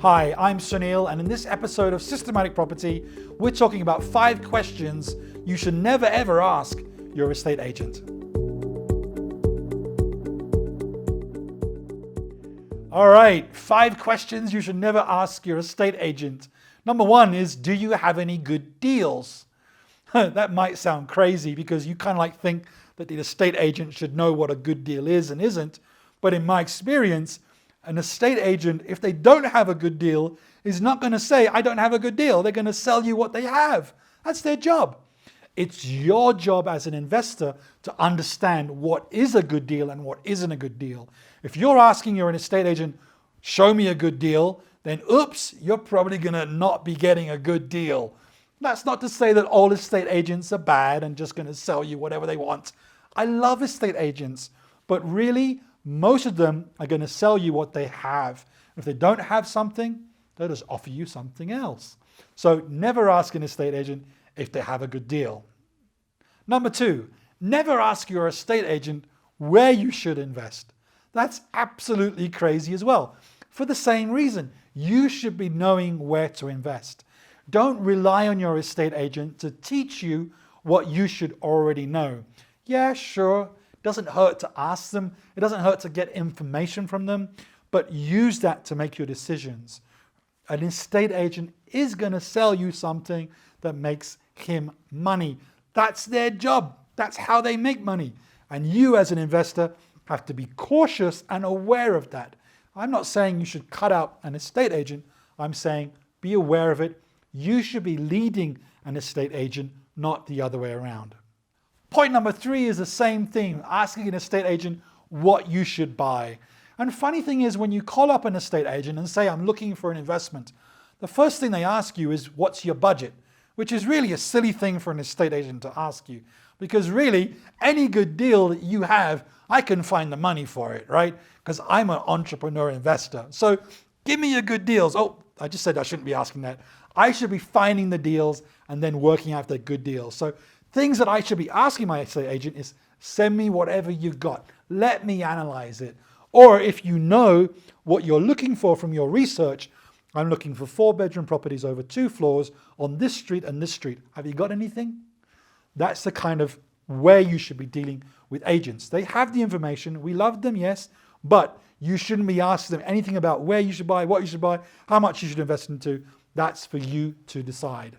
Hi, I'm Sunil, and in this episode of Systematic Property, we're talking about 5 questions you should never ever ask your estate agent. All right, 5 questions you should never ask your estate agent. Number 1 is, do you have any good deals? That might sound crazy because you kind of think that the estate agent should know what a good deal is and isn't. But in my experience, an estate agent, if they don't have a good deal, is not going to say, I don't have a good deal. They're going to sell you what they have. That's their job. It's your job as an investor to understand what is a good deal and what isn't a good deal. If you're asking your estate agent, show me a good deal, then oops, you're probably going to not be getting a good deal. That's not to say that all estate agents are bad and just going to sell you whatever they want. I love estate agents, but really, most of them are going to sell you what they have. If they don't have something, they'll just offer you something else. So never ask an estate agent if they have a good deal. Number 2, never ask your estate agent where you should invest. That's absolutely crazy as well. For the same reason, you should be knowing where to invest. Don't rely on your estate agent to teach you what you should already know. Yeah, sure. Doesn't hurt to ask them. It doesn't hurt to get information from them, but use that to make your decisions. An estate agent is going to sell you something that makes him money. That's their job. That's how they make money. And you as an investor have to be cautious and aware of that. I'm not saying you should cut out an estate agent. I'm saying be aware of it. You should be leading an estate agent, not the other way around. Point number 3 is the same thing, asking an estate agent what you should buy. And funny thing is, when you call up an estate agent and say, I'm looking for an investment, the first thing they ask you is, what's your budget? Which is really a silly thing for an estate agent to ask you. Because really, any good deal that you have, I can find the money for it, right? Because I'm an entrepreneur investor. So give me your good deals. Oh, I just said I shouldn't be asking that. I should be finding the deals and then working out the good deals. So things that I should be asking my estate agent is, send me whatever you've got. Let me analyze it. Or if you know what you're looking for from your research, I'm looking for 4-bedroom properties over 2 floors on this street and this street. Have you got anything? That's the kind of way you should be dealing with agents. They have the information. We love them, yes, but you shouldn't be asking them anything about where you should buy, what you should buy, how much you should invest into. That's for you to decide.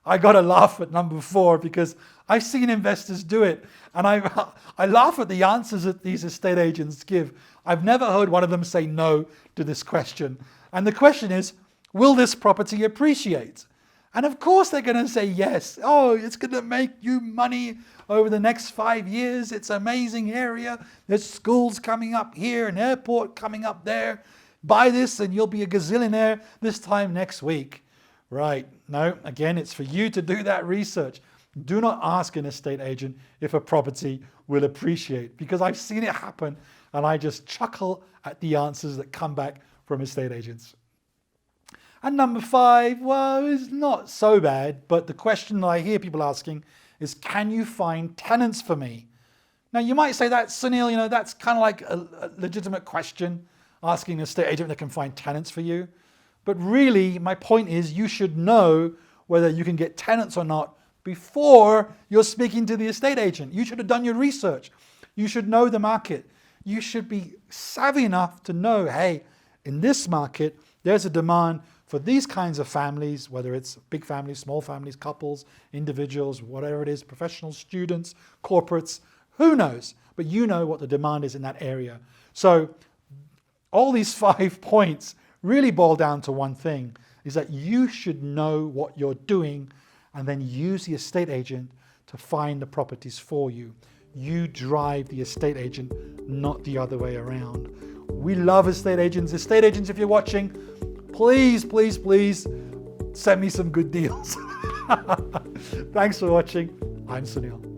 I got to laugh at number 4 because I've seen investors do it, and I laugh at the answers that these estate agents give. I've never heard one of them say no to this question. And the question is, will this property appreciate? And of course they're going to say yes. Oh, it's going to make you money over the next 5 years. It's an amazing area. There's schools coming up here, an airport coming up there. Buy this and you'll be a gazillionaire this time next week. Right. No, again, it's for you to do that research. Do not ask an estate agent if a property will appreciate, because I've seen it happen and I just chuckle at the answers that come back from estate agents. And number 5, well, it's not so bad, but the question that I hear people asking is, can you find tenants for me? Now, you might say that, Sunil, that's kind of like a legitimate question, asking an estate agent if they can find tenants for you. But really, my point is, you should know whether you can get tenants or not before you're speaking to the estate agent. You should have done your research. You should know the market. You should be savvy enough to know, hey, in this market, there's a demand for these kinds of families, whether it's big families, small families, couples, individuals, whatever it is, professionals, students, corporates, who knows? But you know what the demand is in that area. So all these 5 points really boil down to one thing, is that you should know what you're doing and then use the estate agent to find the properties for you. You drive the estate agent, not the other way around. We love estate agents. Estate agents, if you're watching, please, please, please send me some good deals. Thanks for watching. I'm Sunil.